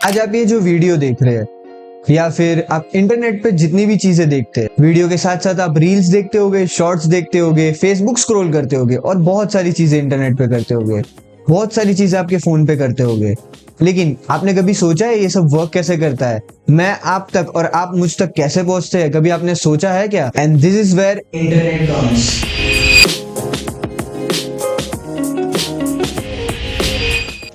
आज आप ये जो वीडियो देख रहे हैं या फिर आप इंटरनेट पे जितनी भी चीजें देखते हैं, वीडियो के साथ साथ आप रील्स देखते होगे, शॉर्ट्स देखते होगे, फेसबुक स्क्रॉल करते होगे और बहुत सारी चीजें इंटरनेट पे करते होगे, बहुत सारी चीजें आपके फोन पे करते होगे। लेकिन आपने कभी सोचा है ये सब वर्क कैसे करता है? मैं आप तक और आप मुझ तक कैसे पहुंचते हैं, कभी आपने सोचा है क्या? And this is where internet comes.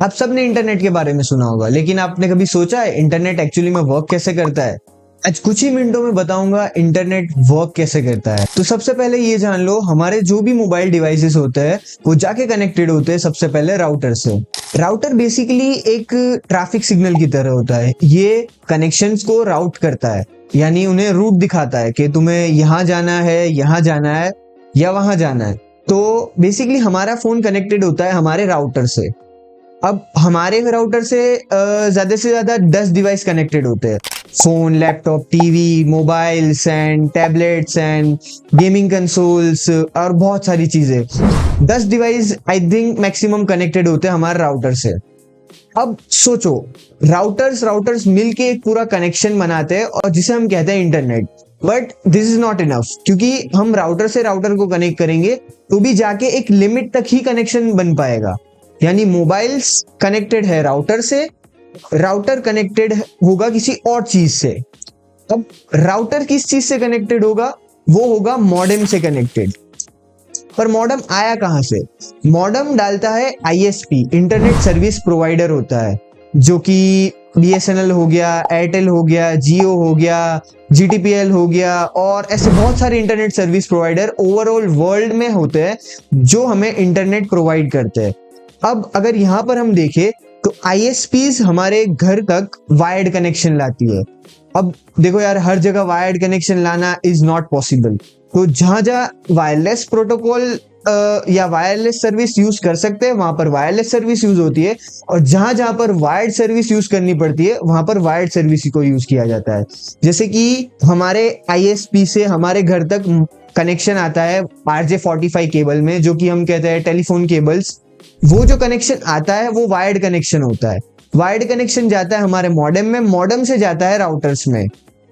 आप सबने इंटरनेट के बारे में सुना होगा, लेकिन आपने कभी सोचा है इंटरनेट एक्चुअली में वर्क कैसे करता है? आज कुछ ही मिनटों में बताऊंगा इंटरनेट वर्क कैसे करता है। तो सबसे पहले ये जान लो, हमारे जो भी मोबाइल डिवाइसेस होते हैं वो जाके कनेक्टेड होते हैं सबसे पहले राउटर से। राउटर बेसिकली एक ट्रैफिक सिग्नल की तरह होता है। ये कनेक्शंस को राउट करता है, यानी उन्हें रूट दिखाता है कि तुम्हें यहाँ जाना है, यहाँ जाना है या वहां जाना है। तो बेसिकली हमारा फोन कनेक्टेड होता है हमारे राउटर से। अब हमारे राउटर से ज्यादा से ज्यादा 10 डिवाइस कनेक्टेड होते हैं। Phone, laptop, TV, mobiles and tablets and gaming consoles और बहुत सारी चीजें। 10 device I think maximum connected होते हैं हमारे राउटर से। अब सोचो, राउटर्स मिलके एक पूरा कनेक्शन बनाते हैं और जिसे हम कहते हैं internet. But this is not enough, क्योंकि हम राउटर से राउटर को कनेक्ट करेंगे तो भी जाके एक लिमिट तक ही कनेक्शन बन पाएगा। यानी मोबाइल्स कनेक्टेड है राउटर से, राउटर कनेक्टेड होगा किसी और चीज से। अब राउटर किस चीज से कनेक्टेड होगा? वो होगा मॉडेम से कनेक्टेड। पर मॉडेम आया कहां से? मॉडेम डालता है आईएसपी, इंटरनेट सर्विस प्रोवाइडर होता है, जो कि बीएसएनएल हो गया, एयरटेल हो गया, जियो हो गया, जीटीपीएल हो गया और ऐसे बहुत सारे internet service provider overall world में होते हैं जो हमें इंटरनेट प्रोवाइड करते हैं। अब अगर यहाँ पर हम देखें तो आईएसपीज हमारे घर तक वायर्ड कनेक्शन लाती है। अब देखो यार, हर जगह वायर्ड कनेक्शन लाना इज नॉट पॉसिबल। तो जहां जहां वायरलेस प्रोटोकॉल या वायरलेस सर्विस यूज कर सकते हैं वहां पर वायरलेस सर्विस यूज होती है, और जहां जहां पर वायर्ड सर्विस यूज करनी पड़ती है वहां पर वायर्ड सर्विस को यूज किया जाता है। जैसे कि हमारे आईएसपी से हमारे घर तक कनेक्शन आता है RJ45 केबल में, जो कि हम कहते हैं टेलीफोन केबल्स। वो जो कनेक्शन आता है वो वायर्ड कनेक्शन होता है। वायर्ड कनेक्शन जाता है हमारे मॉडेम में, मॉडेम से जाता है राउटर्स में।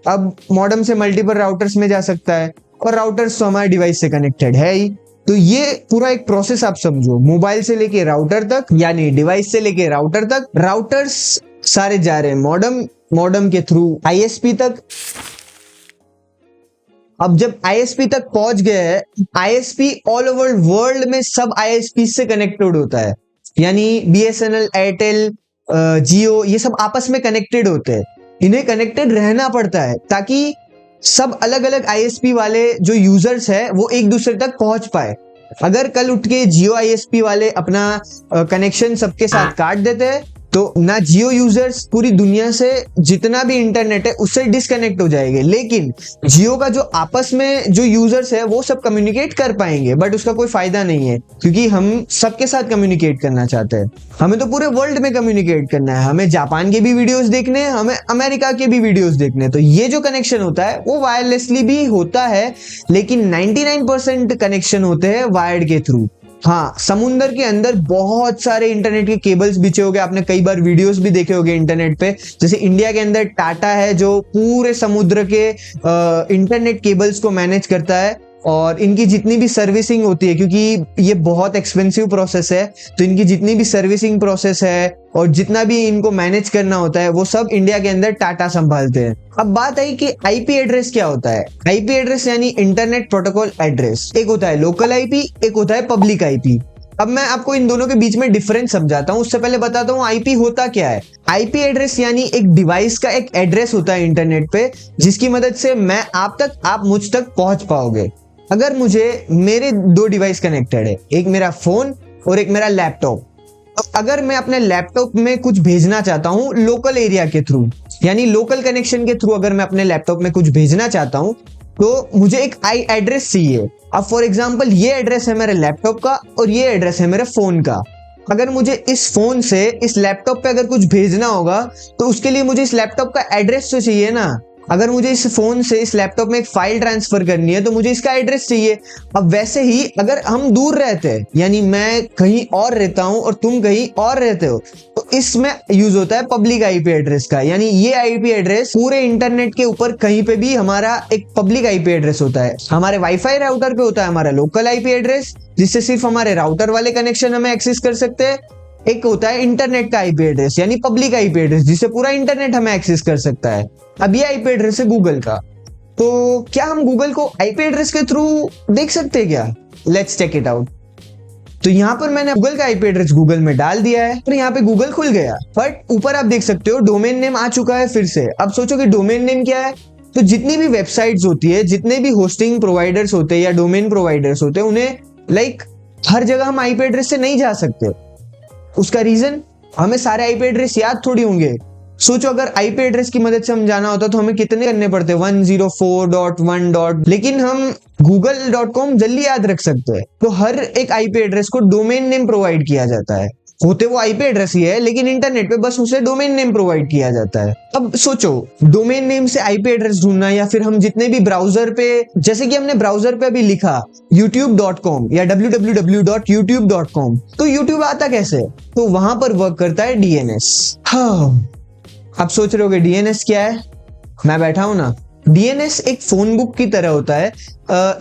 अब मॉडेम से मल्टीपल राउटर्स में जा सकता है और राउटर्स तो हमारे डिवाइस से कनेक्टेड है ही। तो ये पूरा एक प्रोसेस आप समझो, मोबाइल से लेके राउटर तक, यानी डिवाइस से लेके राउटर तक, राउटर्स सारे जा रहे हैं मॉडेम, मॉडेम के थ्रू आईएसपी तक। अब जब आईएसपी तक पहुंच गए हैं, आईएसपी ऑल ओवर वर्ल्ड में सब आईएसपी से कनेक्टेड होता है, यानी बीएसएनएल, एयरटेल, जियो, ये सब आपस में कनेक्टेड होते हैं। इन्हें कनेक्टेड रहना पड़ता है ताकि सब अलग अलग आईएसपी वाले जो यूजर्स है वो एक दूसरे तक पहुंच पाए। अगर कल उठ के जियो आईएसपी वाले अपना कनेक्शन सबके साथ काट देते हैं तो ना जियो यूजर्स पूरी दुनिया से जितना भी इंटरनेट है उससे डिस्कनेक्ट हो जाएंगे, लेकिन जियो का जो आपस में जो यूजर्स है वो सब कम्युनिकेट कर पाएंगे। बट उसका कोई फायदा नहीं है, क्योंकि हम सबके साथ कम्युनिकेट करना चाहते हैं। हमें तो पूरे वर्ल्ड में कम्युनिकेट करना है, हमें जापान के भी वीडियोस देखने हैं, हमें अमेरिका के भी वीडियोस देखने हैं। तो ये जो कनेक्शन होता है वो वायरलेसली भी होता है, लेकिन 99% कनेक्शन होते हैं वायर्ड के थ्रू। हाँ, समुंदर के अंदर बहुत सारे इंटरनेट के केबल्स बिछे होंगे, आपने कई बार वीडियोस भी देखे होंगे इंटरनेट पे। जैसे इंडिया के अंदर टाटा है जो पूरे समुद्र के इंटरनेट केबल्स को मैनेज करता है, और इनकी जितनी भी सर्विसिंग होती है, क्योंकि ये बहुत एक्सपेंसिव प्रोसेस है, तो इनकी जितनी भी सर्विसिंग प्रोसेस है और जितना भी इनको मैनेज करना होता है वो सब इंडिया के अंदर टाटा संभालते हैं। अब बात आई कि आईपी एड्रेस क्या होता है। आईपी एड्रेस यानी इंटरनेट प्रोटोकॉल एड्रेस। एक होता है लोकल आईपी, एक होता है पब्लिक आईपी। अब मैं आपको इन दोनों के बीच में डिफरेंस समझाता हूं, उससे पहले बताता हूं आईपी होता क्या है। आईपी एड्रेस यानी एक डिवाइस का एक एड्रेस होता है इंटरनेट पे, जिसकी मदद से मैं आप तक, आप मुझ तक पहुंच पाओगे। अगर मुझे मेरे 2 डिवाइस कनेक्टेड है, एक मेरा फोन और एक मेरा लैपटॉप। अगर मैं अपने लैपटॉप में कुछ भेजना चाहता हूं लोकल एरिया के थ्रू, यानी लोकल कनेक्शन के थ्रू अगर मैं अपने लैपटॉप में कुछ भेजना चाहता हूं तो मुझे एक आई एड्रेस चाहिए। अब फॉर एग्जांपल ये एड्रेस है मेरे लैपटॉप का और ये एड्रेस है मेरे फोन का। अगर मुझे इस फोन से इस लैपटॉप पे अगर कुछ भेजना होगा तो उसके लिए मुझे इस लैपटॉप का एड्रेस तो चाहिए ना। अगर मुझे इस फोन से इस लैपटॉप में एक फाइल ट्रांसफर करनी है तो मुझे इसका एड्रेस चाहिए। अब वैसे ही अगर हम दूर रहते हैं, यानी मैं कहीं और रहता हूं और तुम कहीं और रहते हो, तो तो इसमें यूज होता है पब्लिक आईपी एड्रेस का, यानी ये आईपी एड्रेस पूरे इंटरनेट के ऊपर कहीं पे भी हमारा एक पब्लिक आईपी एड्रेस होता है। हमारे वाईफाई राउटर पे होता है हमारा लोकल आईपी एड्रेस, जिससे सिर्फ हमारे राउटर वाले कनेक्शन हमें एक्सेस कर सकते हैं। एक होता है इंटरनेट का आईपी एड्रेस, यानी पब्लिक आईपी एड्रेस, जिससे पूरा इंटरनेट हमें एक्सेस कर सकता है। अब ये आईपी एड्रेस है गूगल का। तो क्या हम गूगल को आईपी एड्रेस के थ्रू देख सकते हैं क्या? Let's check it out. तो यहाँ पर मैंने गूगल का आईपी एड्रेस गूगल में डाल दिया है और यहाँ पे गूगल खुल गया, बट ऊपर आप देख सकते हो डोमेन नेम आ चुका है फिर से। अब सोचो कि डोमेन नेम क्या है। तो जितनी भी वेबसाइट्स होती है, जितने भी होस्टिंग प्रोवाइडर्स होते हैं या डोमेन प्रोवाइडर्स होते हैं, उन्हें हर जगह हम आईपी एड्रेस से नहीं जा सकते। उसका रीजन, हमें सारे आईपी एड्रेस याद थोड़ी होंगे। सोचो अगर आईपी एड्रेस की मदद से हम जाना होता तो हमें कितने करने पड़ते, 104.1. लेकिन हम google.com जल्दी याद रख सकते हैं। तो हर एक आईपी एड्रेस को डोमेन नेम प्रोवाइड किया जाता है। होते वो आईपी एड्रेस ही है, लेकिन इंटरनेट पे बस उसे डोमेन नेम प्रोवाइड किया जाता है। अब सोचो डोमेन नेम से आईपी एड्रेस ढूंढना, या फिर हम जितने भी ब्राउजर पे, जैसे कि हमने ब्राउजर पे अभी लिखा youtube.com या www.youtube.com, तो YouTube आता कैसे? तो वहां पर वर्क करता है DNS। हाँ, आप सोच रहे होगे DNS क्या है? मैं बैठा हूं ना। DNS एक फोन बुक की तरह होता है,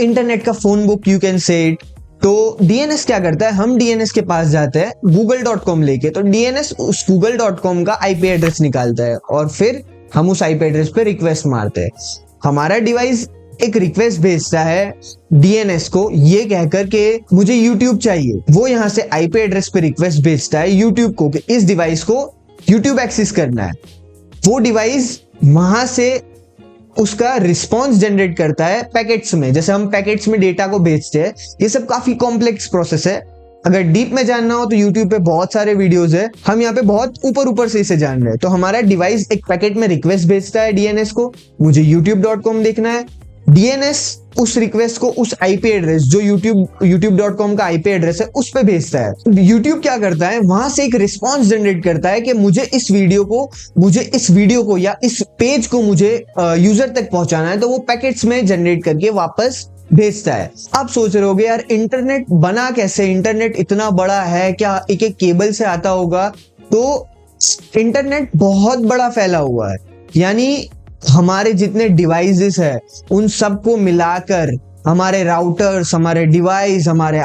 इंटरनेट का phone book, you can say it. तो DNS क्या करता है, हम DNS के पास जाते हैं google.com लेके, तो DNS उस google.com का आईपी एड्रेस निकालता है और फिर हम उस आईपी एड्रेस पे रिक्वेस्ट मारते हैं। हमारा डिवाइस एक रिक्वेस्ट भेजता है DNS को, ये कहकर के मुझे YouTube चाहिए। वो यहाँ से आईपी एड्रेस पे रिक्वेस्ट भेजता है YouTube को कि इस डिवाइस को YouTube एक्सेस करना है। वो डिवाइस वहां से उसका रिस्पॉन्स जनरेट करता है पैकेट्स में, जैसे हम पैकेट्स में डेटा को भेजते हैं। ये सब काफी कॉम्प्लेक्स प्रोसेस है। अगर डीप में जानना हो तो YouTube पे बहुत सारे वीडियोस है, हम यहाँ पे बहुत ऊपर से इसे जान रहे हैं। तो हमारा डिवाइस एक पैकेट में रिक्वेस्ट भेजता है DNS को, मुझे youtube.com देखना है। DNS उस रिक्वेस्ट को उस आईपी एड्रेस जो youtube.com का आईपी एड्रेस है उस पे भेजता है। YouTube क्या करता है, वहां से एक रिस्पॉन्स जनरेट करता है कि मुझे इस वीडियो को या इस पेज को मुझे यूजर तक पहुंचाना है, तो वो पैकेट्स में जनरेट करके वापस भेजता है। आप सोच रहे होगे यार इंटरनेट बना कैसे? इंटरनेट इतना बड़ा है, क्या एक एक केबल से आता होगा? तो इंटरनेट बहुत बड़ा फैला हुआ है, यानी हमारे जितने डिवाइसेस है उन सबको मिलाकर हमारे राउटर्स, हमारे डिवाइस, हमारे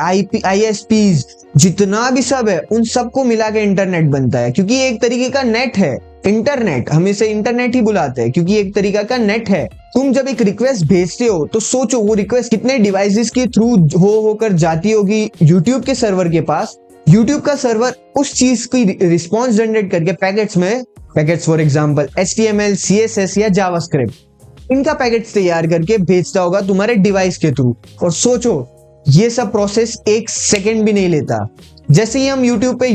ISPs, जितना भी सब है उन सबको मिला के इंटरनेट बनता है। क्योंकि ये एक तरीके का नेट है। इंटरनेट, हम इसे इंटरनेट ही बुलाते हैं क्योंकि एक तरीका का नेट है। तुम जब एक रिक्वेस्ट भेजते हो तो सोचो वो रिक्वेस्ट कितने डिवाइसेस के थ्रू होकर जाती होगी YouTube के सर्वर के पास। YouTube का सर्वर उस चीज की रिस्पॉन्स जनरेट करके packets for example HTML, CSS या जावास्क्रिप्ट, इनका पैकेट्स तैयार करके भेजता होगा तुम्हारे डिवाइस के थ्रू। और सोचो ये सब प्रोसेस 1 सेकंड भी नहीं लेता। जैसे ही हम YouTube पे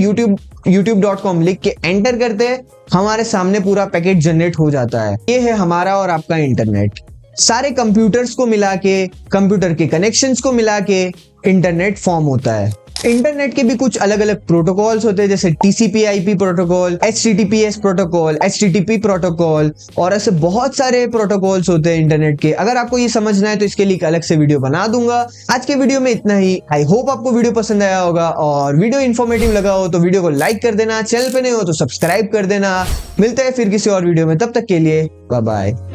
youtube.com लिख के एंटर करते हैं, हमारे सामने पूरा पैकेट जनरेट हो जाता है। ये है हमारा और आपका इंटरनेट। सारे कंप्यूटर्स को मिला के, कंप्यूटर के कनेक्शंस को मिला के इंटरनेट फॉर्म होता है। इंटरनेट के भी कुछ अलग अलग प्रोटोकॉल्स होते हैं, जैसे TCP/IP protocol, HTTPS protocol, HTTP protocol, और ऐसे बहुत सारे प्रोटोकॉल्स होते हैं इंटरनेट के। अगर आपको ये समझना है तो इसके लिए एक अलग से वीडियो बना दूंगा। आज के वीडियो में इतना ही। आई होप आपको वीडियो पसंद आया होगा, और वीडियो इन्फॉर्मेटिव लगा हो तो वीडियो को लाइक कर देना, चैनल पे नए हो तो सब्सक्राइब कर देना। मिलते हैं फिर किसी और वीडियो में, तब तक के लिए बाय बाय।